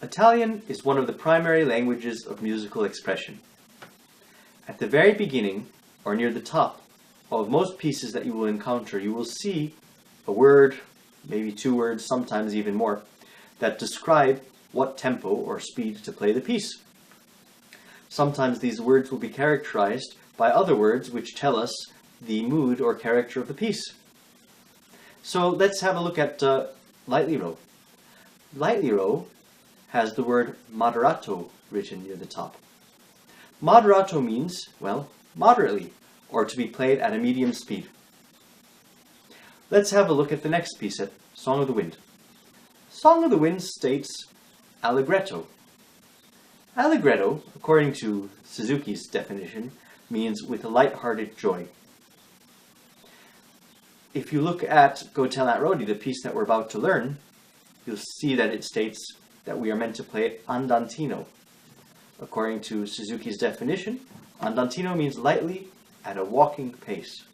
Italian is one of the primary languages of musical expression. At the very beginning, or near the top, of most pieces that you will encounter, you will see a word, maybe two words, sometimes even more, that describe what tempo or speed to play the piece. Sometimes these words will be characterized by other words which tell us the mood or character of the piece. So let's have a look at lightly row. Lightly row has the word moderato written near the top. Moderato means, well, moderately, or to be played at a medium speed. Let's have a look at the next piece, at Song of the Wind. Song of the Wind states allegretto. Allegretto, according to Suzuki's definition, means with a light-hearted joy. If you look at Go Tell Aunt Rhody, the piece that we're about to learn, you'll see that it states that we are meant to play it andantino. According to Suzuki's definition, andantino means lightly at a walking pace.